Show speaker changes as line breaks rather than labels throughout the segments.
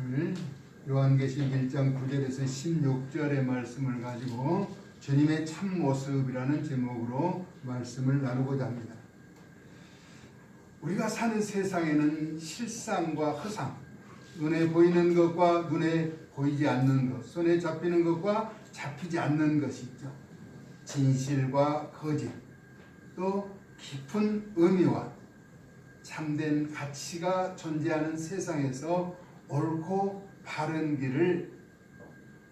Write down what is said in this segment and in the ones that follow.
오늘 요한계시록 1장 9절에서 16절의 말씀을 가지고 주님의 참모습이라는 제목으로 말씀을 나누고자 합니다. 우리가 사는 세상에는 실상과 허상, 눈에 보이는 것과 눈에 보이지 않는 것, 손에 잡히는 것과 잡히지 않는 것이 있죠. 진실과 거짓, 또 깊은 의미와 참된 가치가 존재하는 세상에서 옳고 바른 길을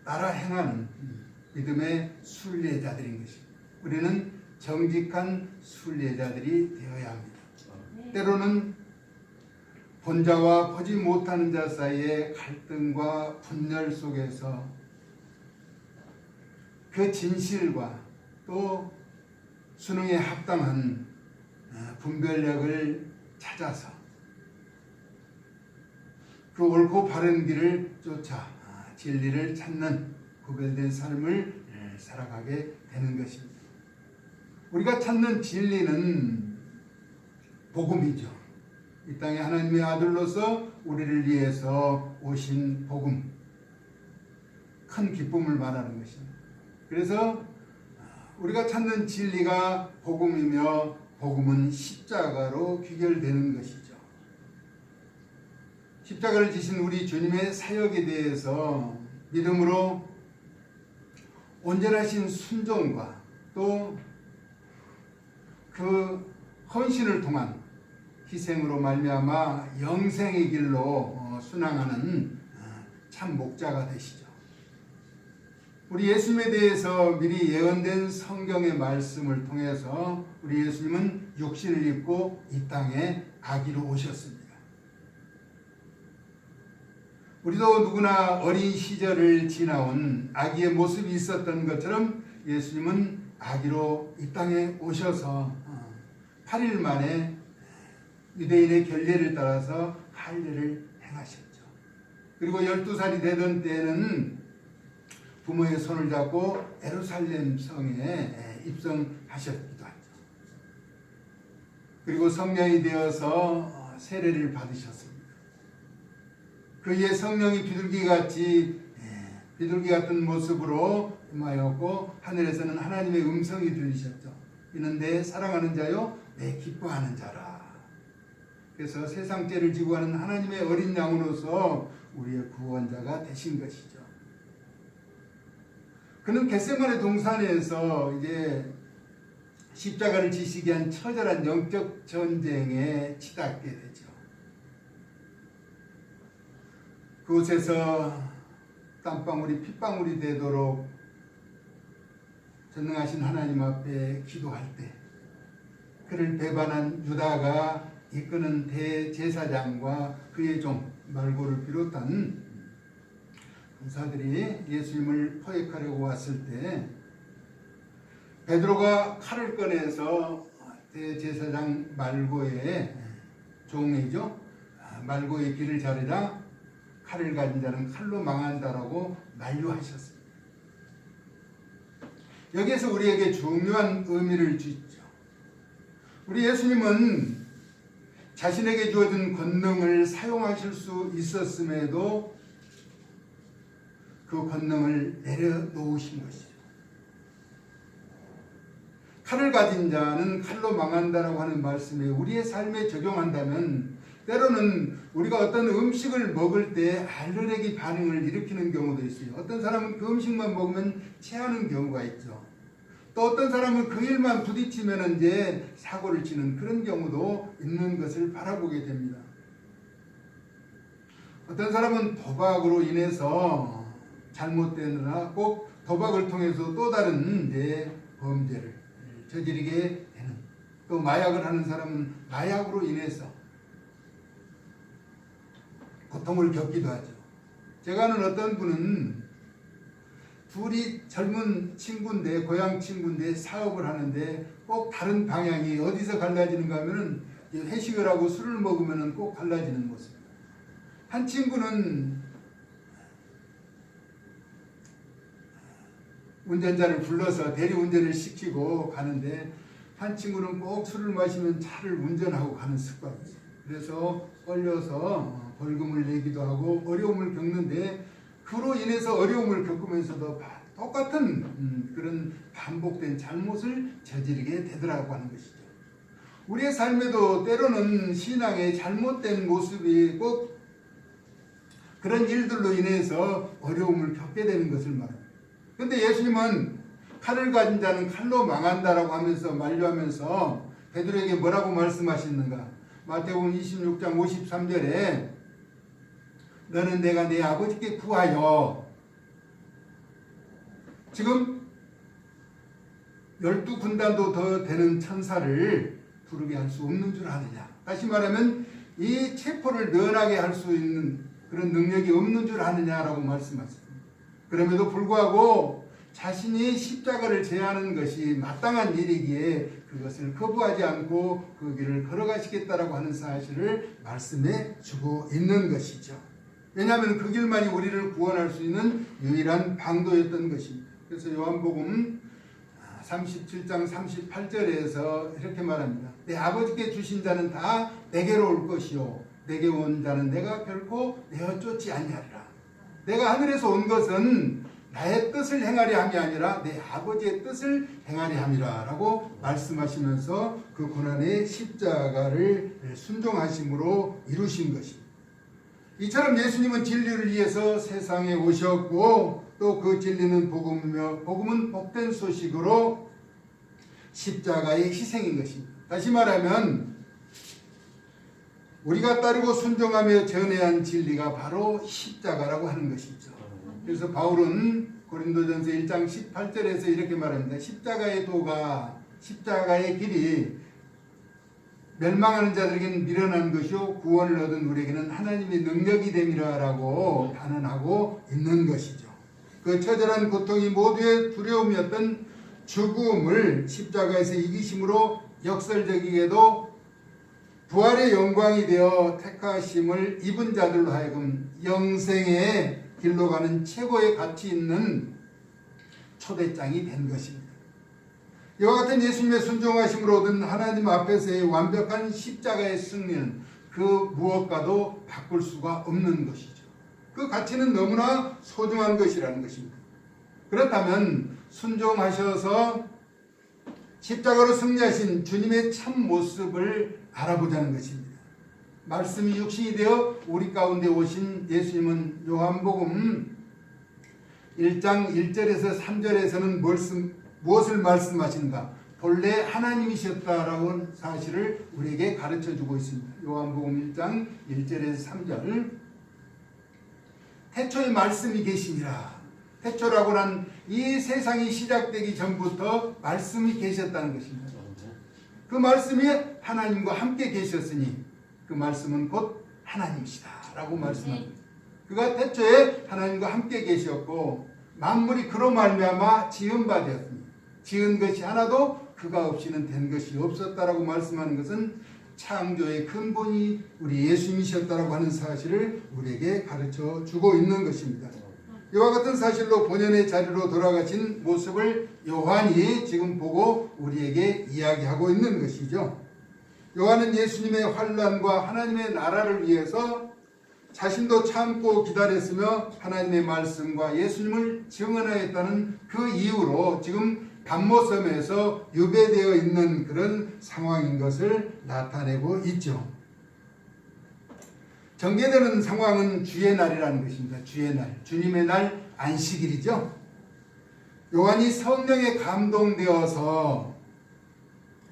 따라 행하는 믿음의 순례자들인 것입니다. 우리는 정직한 순례자들이 되어야 합니다. 때로는 본자와 보지 못하는 자 사이의 갈등과 분열 속에서 그 진실과 또 수능에 합당한 분별력을 찾아서 그 옳고 바른 길을 쫓아 진리를 찾는 구별된 삶을 살아가게 되는 것입니다. 우리가 찾는 진리는 복음이죠. 이 땅에 하나님의 아들로서 우리를 위해서 오신 복음, 큰 기쁨을 말하는 것입니다. 그래서 우리가 찾는 진리가 복음이며 복음은 십자가로 귀결되는 것이죠. 십자가를 지신 우리 주님의 사역에 대해서 믿음으로 온전하신 순종과 또 그 헌신을 통한 희생으로 말미암아 영생의 길로 순항하는 참 목자가 되시죠. 우리 예수님에 대해서 미리 예언된 성경의 말씀을 통해서 우리 예수님은 육신을 입고 이 땅에 아기로 오셨습니다. 우리도 누구나 어린 시절을 지나온 아기의 모습이 있었던 것처럼 예수님은 아기로 이 땅에 오셔서 8일 만에 유대인의 결례를 따라서 할례를 행하셨죠. 그리고 12살이 되던 때에는 부모의 손을 잡고 예루살렘 성에 입성하셨기도 하죠. 그리고 성령이 되어서 세례를 받으셨습니다. 그의 성령이 비둘기 같은 모습으로 임하였고 하늘에서는 하나님의 음성이 들리셨죠. 이는 내 사랑하는 자요 내 기뻐하는 자라. 그래서 세상 죄를 지고 가는 하나님의 어린 양으로서 우리의 구원자가 되신 것이죠. 그는 겟세마네 동산에서 이제 십자가를 지시기 위한 처절한 영적 전쟁에 치닫게 되죠. 그곳에서 땀방울이 핏방울이 되도록 전능하신 하나님 앞에 기도할 때 그를 배반한 유다가 이끄는 대제사장과 그의 종 말고를 비롯한 군사들이 예수님을 포획하려고 왔을 때 베드로가 칼을 꺼내서 대제사장 말고의 종이죠. 말고의 길을 자르자 칼을 가진 자는 칼로 망한다라고 만류하셨습니다. 여기에서 우리에게 중요한 의미를 주죠. 우리 예수님은 자신에게 주어진 권능을 사용하실 수 있었음에도 그 권능을 내려놓으신 것이죠. 칼을 가진 자는 칼로 망한다라고 하는 말씀에 우리의 삶에 적용한다면 때로는 우리가 어떤 음식을 먹을 때 알레르기 반응을 일으키는 경우도 있어요. 어떤 사람은 그 음식만 먹으면 체하는 경우가 있죠. 또 어떤 사람은 그 일만 부딪히면 이제 사고를 치는 그런 경우도 있는 것을 바라보게 됩니다. 어떤 사람은 도박으로 인해서 잘못되느라 꼭 도박을 통해서 또 다른 범죄를 저지르게 되는, 또 마약을 하는 사람은 마약으로 인해서 고통을 겪기도 하죠. 제가 아는 어떤 분은 둘이 젊은 친구인데, 고향 친구인데 사업을 하는데 꼭 다른 방향이 어디서 갈라지는가 하면은 회식을 하고 술을 먹으면은 꼭 갈라지는 모습입니다. 한 친구는 운전자를 불러서 대리운전을 시키고 가는데 한 친구는 꼭 술을 마시면 차를 운전하고 가는 습관이 있어요. 그래서 걸려서 벌금을 내기도 하고 어려움을 겪는데 그로 인해서 어려움을 겪으면서도 똑같은 그런 반복된 잘못을 저지르게 되더라고 하는 것이죠. 우리의 삶에도 때로는 신앙의 잘못된 모습이 꼭 그런 일들로 인해서 어려움을 겪게 되는 것을 말합니다. 그런데 예수님은 칼을 가진 자는 칼로 망한다라고 하면서 만류하면서 베드로에게 뭐라고 말씀하시는가? 마태복음 26장 53절에 너는 내가 내 아버지께 구하여 지금 12군단도 더 되는 천사를 부르게 할 수 없는 줄 아느냐. 다시 말하면 이 체포를 면하게 할 수 있는 그런 능력이 없는 줄 아느냐라고 말씀하셨습니다. 그럼에도 불구하고 자신이 십자가를 제하는 것이 마땅한 일이기에 그것을 거부하지 않고 그 길을 걸어가시겠다라고 하는 사실을 말씀해 주고 있는 것이죠. 왜냐하면 그 길만이 우리를 구원할 수 있는 유일한 방도였던 것입니다. 그래서 요한복음 37장 38절에서 이렇게 말합니다. 내 아버지께 주신 자는 다 내게로 올 것이요 내게 온 자는 내가 결코 내어 쫓지 아니하리라. 내가 하늘에서 온 것은 나의 뜻을 행하려 함이 아니라 내 아버지의 뜻을 행하려 함이라 라고 말씀하시면서 그 고난의 십자가를 순종하심으로 이루신 것입니다. 이처럼 예수님은 진리를 위해서 세상에 오셨고 또 그 진리는 복음이며 복음은 복된 소식으로 십자가의 희생인 것입니다. 다시 말하면 우리가 따르고 순종하며 전해야 한 진리가 바로 십자가라고 하는 것이죠. 그래서 바울은 고린도전서 1장 18절에서 이렇게 말합니다. 십자가의 도가 십자가의 길이 멸망하는 자들에게는 미련한 것이요 구원을 얻은 우리에게는 하나님의 능력이 됨이라라고 단언하고 있는 것이죠. 그 처절한 고통이 모두의 두려움이었던 죽음을 십자가에서 이기심으로 역설적이게도 부활의 영광이 되어 택하심을 입은 자들로 하여금 영생의 길로 가는 최고의 가치 있는 초대장이 된 것입니다. 이와 같은 예수님의 순종하심으로 얻은 하나님 앞에서의 완벽한 십자가의 승리는 그 무엇과도 바꿀 수가 없는 것이죠. 그 가치는 너무나 소중한 것이라는 것입니다. 그렇다면 순종하셔서 십자가로 승리하신 주님의 참 모습을 알아보자는 것입니다. 말씀이 육신이 되어 우리 가운데 오신 예수님은 요한복음 1장 1절에서 3절에서는 무엇을 말씀하시는가? 본래 하나님이셨다라는 사실을 우리에게 가르쳐주고 있습니다. 요한복음 1장 1절에서 3절 태초에 말씀이 계시니라. 태초라고 한 이 세상이 시작되기 전부터 말씀이 계셨다는 것입니다. 그 말씀이 하나님과 함께 계셨으니 그 말씀은 곧 하나님이시다 라고 말씀합니다. 그가 태초에 하나님과 함께 계셨고 만물이 그로 말미암아 지은 바 되었습니다. 지은 것이 하나도 그가 없이는 된 것이 없었다라고 말씀하는 것은 창조의 근본이 우리 예수님이셨다라고 하는 사실을 우리에게 가르쳐 주고 있는 것입니다. 이와 같은 사실로 본연의 자리로 돌아가신 모습을 요한이 지금 보고 우리에게 이야기하고 있는 것이죠. 요한은 예수님의 환난과 하나님의 나라를 위해서 자신도 참고 기다렸으며 하나님의 말씀과 예수님을 증언하였다는 그 이유로 지금 감모섬에서 유배되어 있는 그런 상황인 것을 나타내고 있죠. 전개되는 상황은 주의 날이라는 것입니다. 주의 날, 주님의 날 안식일이죠. 요한이 성령에 감동되어서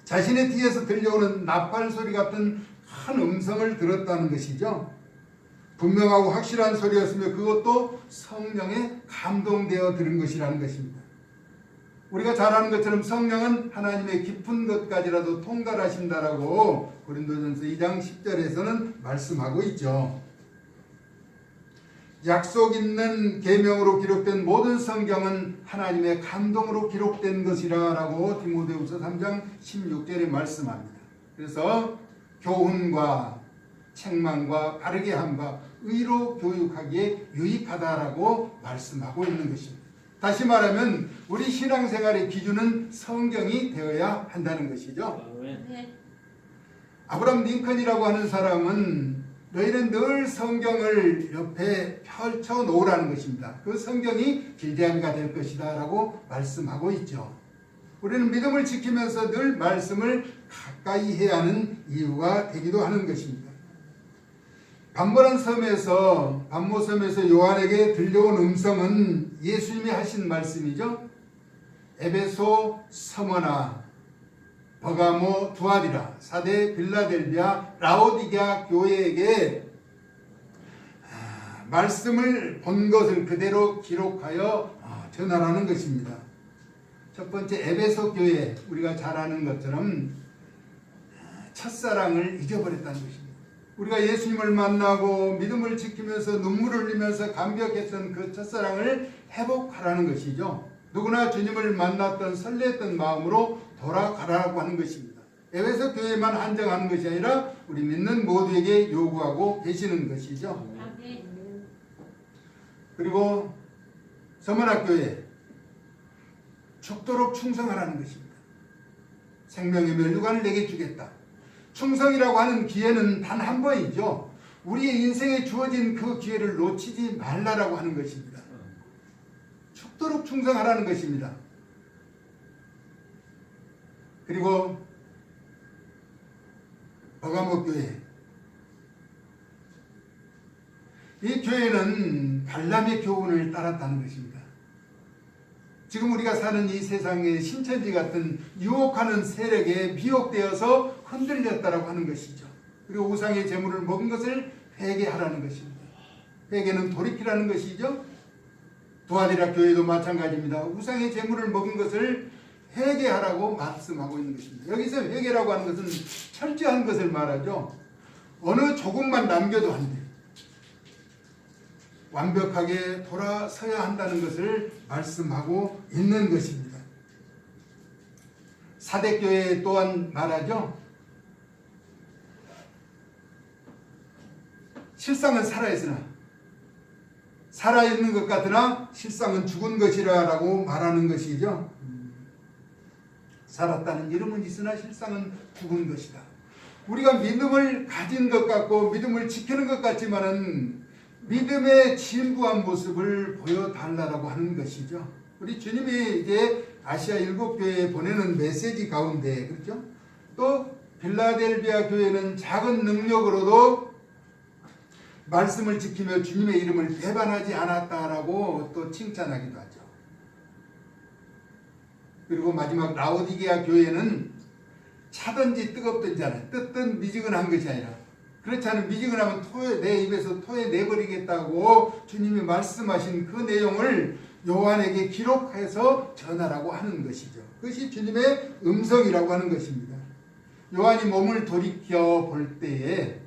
자신의 뒤에서 들려오는 나팔 소리 같은 큰 음성을 들었다는 것이죠. 분명하고 확실한 소리였으며 그것도 성령에 감동되어 들은 것이라는 것입니다. 우리가 잘 아는 것처럼 성령은 하나님의 깊은 것까지라도 통달하신다라고 고린도전서 2장 10절에서는 말씀하고 있죠. 약속 있는 계명으로 기록된 모든 성경은 하나님의 감동으로 기록된 것이라고 디모데후서 3장 16절에 말씀합니다. 그래서 교훈과 책망과 바르게 함과 의로 교육하기에 유익하다라고 말씀하고 있는 것입니다. 다시 말하면 우리 신앙생활의 기준은 성경이 되어야 한다는 것이죠.
네.
아브라함 링컨이라고 하는 사람은 너희는 늘 성경을 옆에 펼쳐 놓으라는 것입니다. 그 성경이 길대함이가 될 것이다 라고 말씀하고 있죠. 우리는 믿음을 지키면서 늘 말씀을 가까이 해야 하는 이유가 되기도 하는 것입니다. 반모섬에서 요한에게 들려온 음성은 예수님이 하신 말씀이죠. 에베소, 서머나, 버가모, 두아디라, 사대, 빌라델비아, 라오디게아 교회에게 말씀을 본 것을 그대로 기록하여 전하라는 것입니다. 첫 번째 에베소 교회, 우리가 잘 아는 것처럼 첫사랑을 잊어버렸다는 것입니다. 우리가 예수님을 만나고 믿음을 지키면서 눈물을 흘리면서 감격했던 그 첫사랑을 회복하라는 것이죠. 누구나 주님을 만났던 설렜던 마음으로 돌아가라고 하는 것입니다. 에베소 교회만 한정하는 것이 아니라 우리 믿는 모두에게 요구하고 계시는 것이죠. 그리고 서머나 교회, 죽도록 충성하라는 것입니다. 생명의 멸류관을 내게 주겠다. 충성이라고 하는 기회는 단 한 번이죠. 우리의 인생에 주어진 그 기회를 놓치지 말라라고 하는 것입니다. 죽도록 충성하라는 것입니다. 그리고 버가모 교회, 이 교회는 발람의 교훈을 따랐다는 것입니다. 지금 우리가 사는 이 세상에 신천지 같은 유혹하는 세력에 미혹되어서 흔들렸다라고 하는 것이죠. 그리고 우상의 제물을 먹은 것을 회개하라는 것입니다. 회개는 돌이키라는 것이죠. 두아디라 교회도 마찬가지입니다. 우상의 제물을 먹은 것을 회개하라고 말씀하고 있는 것입니다. 여기서 회개라고 하는 것은 철저한 것을 말하죠. 어느 조금만 남겨도 안 돼요. 완벽하게 돌아서야 한다는 것을 말씀하고 있는 것입니다. 사대교회 또한 말하죠. 실상은 살아있으나 살아있는 것 같으나 실상은 죽은 것이라 라고 말하는 것이죠. 살았다는 이름은 있으나 실상은 죽은 것이다. 우리가 믿음을 가진 것 같고 믿음을 지키는 것 같지만은 믿음의 진부한 모습을 보여달라고 하는 것이죠. 우리 주님이 이제 아시아 7교회에 보내는 메시지 가운데, 그렇죠? 또 빌라델비아 교회는 작은 능력으로도 말씀을 지키며 주님의 이름을 배반하지 않았다라고 또 칭찬하기도 하죠. 그리고 마지막 라오디게아 교회는 차든지 뜨겁든지 않아요. 뜨뜻 미지근한 것이 아니라, 그렇지 않으면 미지근하면 내 입에서 토해내버리겠다고 주님이 말씀하신 그 내용을 요한에게 기록해서 전하라고 하는 것이죠. 그것이 주님의 음성이라고 하는 것입니다. 요한이 몸을 돌이켜 볼 때에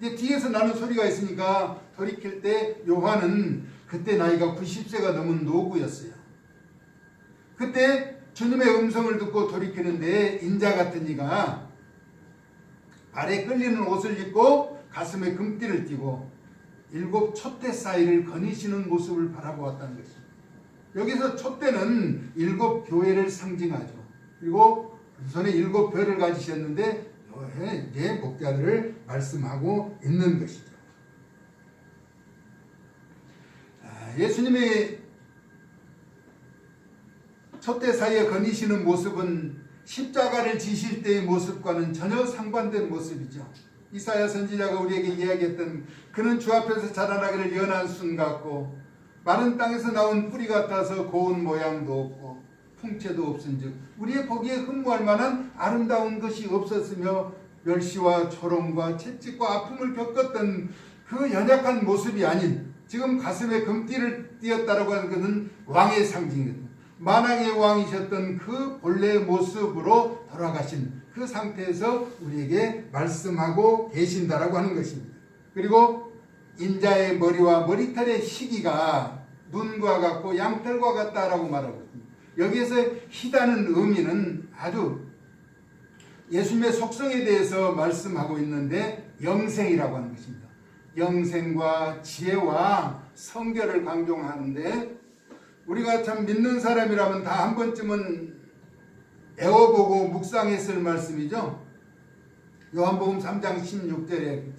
이제 뒤에서 나는 소리가 있으니까 돌이킬 때 요한은 그때 나이가 90세가 넘은 노구였어요. 그때 주님의 음성을 듣고 돌이키는데 인자 같은 이가 발에 끌리는 옷을 입고 가슴에 금띠를 띠고 7 촛대 사이를 거니시는 모습을 바라보았다는 것입니다. 여기서 촛대는 7 교회를 상징하죠. 그리고 손에 7 별을 가지셨는데 이제 목자들을 말씀하고 있는 것이죠. 예수님이 촛대 사이에 거니시는 모습은 십자가를 지실 때의 모습과는 전혀 상반된 모습이죠. 이사야 선지자가 우리에게 이야기했던 그는 주 앞에서 자라나기를 연한 순 같고 마른 땅에서 나온 뿌리 같아서 고운 모양도 없고 풍채도 없은즉 우리의 보기에 흠모할 만한 아름다운 것이 없었으며 멸시와 조롱과 채찍과 아픔을 겪었던 그 연약한 모습이 아닌 지금 가슴에 금띠를 띄었다라고 하는 것은 왕의 상징입니다. 만왕의 왕이셨던 그 본래의 모습으로 돌아가신 그 상태에서 우리에게 말씀하고 계신다라고 하는 것입니다. 그리고 인자의 머리와 머리털의 시기가 눈과 같고 양털과 같다라고 말하고 있습니다. 여기에서 희다는 의미는 아주 예수님의 속성에 대해서 말씀하고 있는데 영생이라고 하는 것입니다. 영생과 지혜와 성결을 강조하는데 우리가 참 믿는 사람이라면 다 한 번쯤은 애워보고 묵상했을 말씀이죠. 요한복음 3장 16절에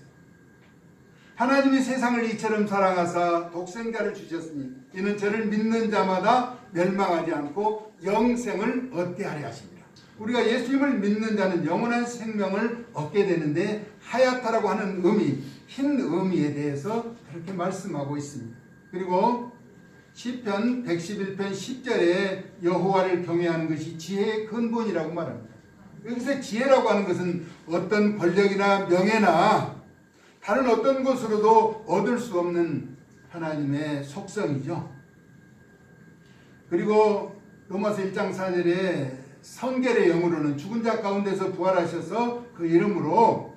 하나님이 세상을 이처럼 사랑하사 독생자를 주셨으니 이는 저를 믿는 자마다 멸망하지 않고 영생을 얻게 하려 하십니다. 우리가 예수님을 믿는 자는 영원한 생명을 얻게 되는데 하얗다라고 하는 의미, 흰 의미에 대해서 그렇게 말씀하고 있습니다. 그리고 시편 111편 10절에 여호와를 경외하는 것이 지혜의 근본이라고 말합니다. 여기서 지혜라고 하는 것은 어떤 권력이나 명예나 다른 어떤 것으로도 얻을 수 없는 하나님의 속성이죠. 그리고 로마서 1장 4절에 성결의 영으로는 죽은 자 가운데서 부활하셔서 그 이름으로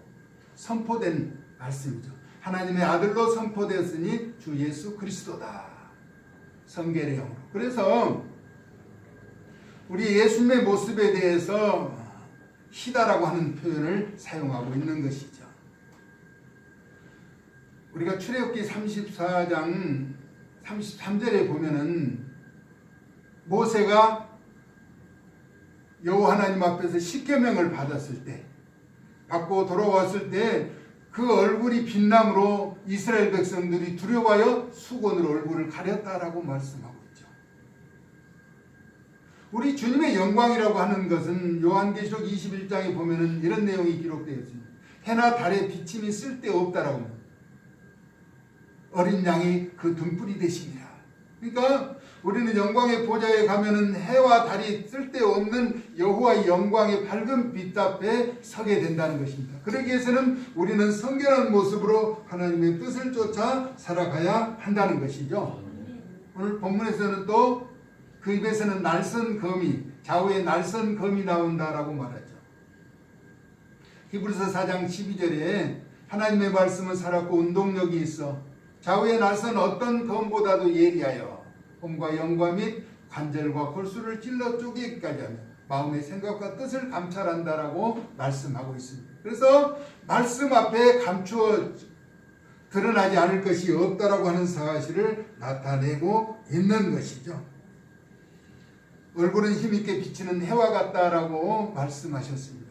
선포된 말씀이죠. 하나님의 아들로 선포되었으니 주 예수 그리스도다. 성결의 영으로. 그래서 우리 예수님의 모습에 대해서 희다라고 하는 표현을 사용하고 있는 것이죠. 우리가 출애굽기 34장 33절에 보면은 모세가 여호와 하나님 앞에서 십계명을 받았을 때, 받고 돌아왔을 때 그 얼굴이 빛남으로 이스라엘 백성들이 두려워하여 수건으로 얼굴을 가렸다라고 말씀하고 있죠. 우리 주님의 영광이라고 하는 것은 요한계시록 21장에 보면은 이런 내용이 기록되어 있습니다. 해나 달의 비침이 쓸데없다라고 합니다. 어린 양이 그 등불이 되시니라. 그러니까 우리는 영광의 보좌에 가면은 해와 달이 쓸데없는 여호와의 영광의 밝은 빛 앞에 서게 된다는 것입니다. 그러기 위해서는 우리는 성결한 모습으로 하나님의 뜻을 쫓아 살아가야 한다는 것이죠. 오늘 본문에서는 또 그 입에서는 날선 거미, 좌우에 날선 검이 나온다라고 말하죠. 히브리서 4장 12절에 하나님의 말씀은 살았고 운동력이 있어 좌우에 날선 어떤 검보다도 예리하여 몸과 영과 및 관절과 골수를 찔러 쪼개기까지 하며 마음의 생각과 뜻을 감찰한다라고 말씀하고 있습니다. 그래서 말씀 앞에 감추어 드러나지 않을 것이 없다라고 하는 사실을 나타내고 있는 것이죠. 얼굴은 힘있게 비치는 해와 같다라고 말씀하셨습니다.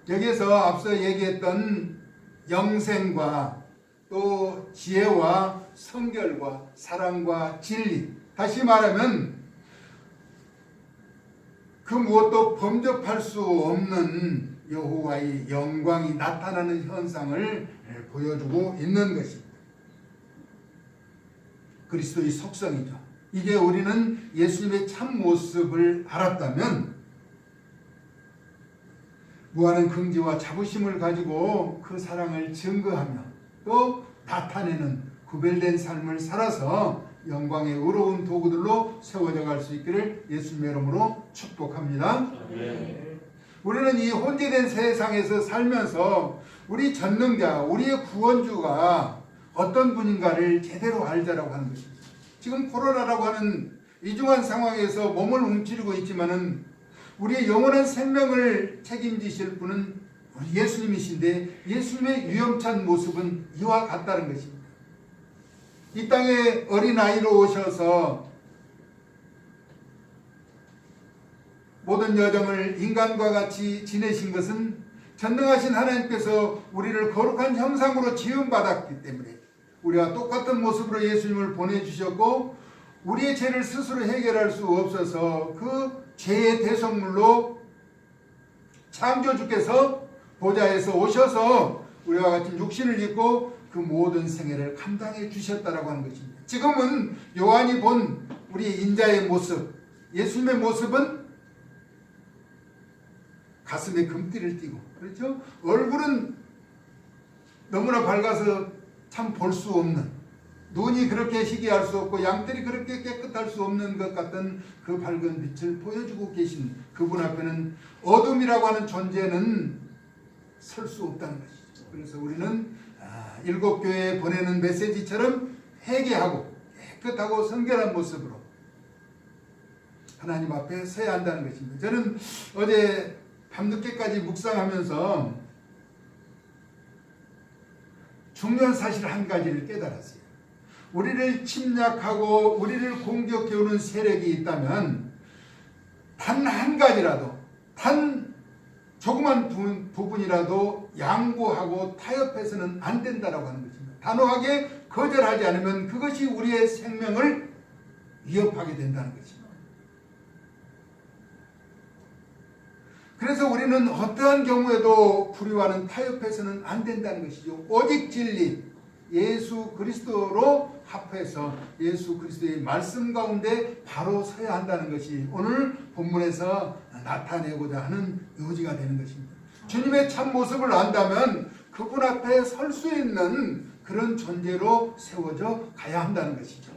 여기에서 앞서 얘기했던 영생과 또 지혜와 성결과 사랑과 진리, 다시 말하면 그 무엇도 범접할 수 없는 여호와의 영광이 나타나는 현상을 보여주고 있는 것입니다. 그리스도의 속성이죠. 이게 우리는 예수님의 참 모습을 알았다면 무한한 긍지와 자부심을 가지고 그 사랑을 증거하며 또 나타내는 구별된 삶을 살아서 영광의 의로운 도구들로 세워져 갈 수 있기를 예수님의 이름으로 축복합니다. 네. 우리는 이 혼재된 세상에서 살면서 우리 전능자, 우리의 구원주가 어떤 분인가를 제대로 알자라고 하는 것입니다. 지금 코로나라고 하는 이중한 상황에서 몸을 움츠리고 있지만은 우리의 영원한 생명을 책임지실 분은 우리 예수님이신데 예수님의 위엄찬 모습은 이와 같다는 것입니다. 이 땅에 어린아이로 오셔서 모든 여정을 인간과 같이 지내신 것은 전능하신 하나님께서 우리를 거룩한 형상으로 지음받았기 때문에 우리와 똑같은 모습으로 예수님을 보내주셨고 우리의 죄를 스스로 해결할 수 없어서 그 죄의 대속물로 창조주께서 보좌에서 오셔서 우리와 같은 육신을 입고 그 모든 생애를 감당해 주셨다라고 하는 것입니다. 지금은 요한이 본 우리 인자의 모습, 예수님의 모습은 가슴에 금띠를 띠고, 그렇죠? 얼굴은 너무나 밝아서 참 볼 수 없는, 눈이 그렇게 희귀할 수 없고 양털이 그렇게 깨끗할 수 없는 것 같은 그 밝은 빛을 보여주고 계신 그분 앞에는 어둠이라고 하는 존재는 설 수 없다는 것이죠. 그래서 우리는 일곱 교회에 보내는 메시지처럼 회개하고 깨끗하고 성결한 모습으로 하나님 앞에 서야 한다는 것입니다. 저는 어제 밤늦게까지 묵상하면서 중요한 사실 한 가지를 깨달았어요. 우리를 침략하고 우리를 공격해오는 세력이 있다면 단 한 가지라도, 단 조그만 부분이라도 양보하고 타협해서는 안 된다라고 하는 것입니다. 단호하게 거절하지 않으면 그것이 우리의 생명을 위협하게 된다는 것입니다. 그래서 우리는 어떠한 경우에도 불의와는 타협해서는 안 된다는 것이죠. 오직 진리, 예수 그리스도로 합해서 예수 그리스도의 말씀 가운데 바로 서야 한다는 것이 오늘 본문에서 나타내고자 하는 요지가 되는 것입니다. 주님의 참 모습을 안다면 그분 앞에 설 수 있는 그런 존재로 세워져 가야 한다는 것이죠.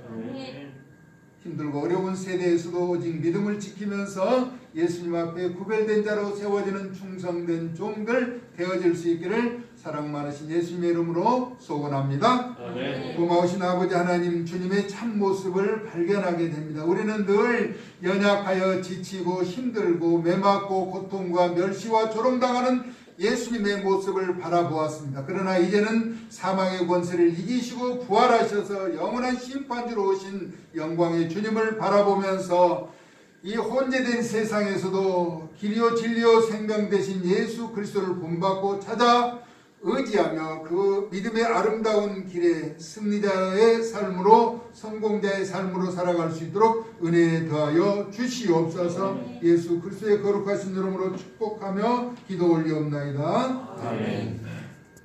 힘들고 어려운 세대에서도 오직 믿음을 지키면서 예수님 앞에 구별된 자로 세워지는 충성된 종들 되어질 수 있기를 사랑 많으신 예수님의 이름으로 소원합니다.
아멘.
고마우신 아버지 하나님, 주님의 참모습을 발견하게 됩니다. 우리는 늘 연약하여 지치고 힘들고 매맞고 고통과 멸시와 조롱당하는 예수님의 모습을 바라보았습니다. 그러나 이제는 사망의 권세를 이기시고 부활하셔서 영원한 심판주로 오신 영광의 주님을 바라보면서 이 혼재된 세상에서도 길이요 진리요 생명 되신 예수 그리스도를 본받고 찾아 의지하며 그 믿음의 아름다운 길에 승리자의 삶으로 성공자의 삶으로 살아갈 수 있도록 은혜에 더하여 주시옵소서. 예수 그리스도의 거룩하신 이름으로 축복하며 기도 올리옵나이다.
아멘.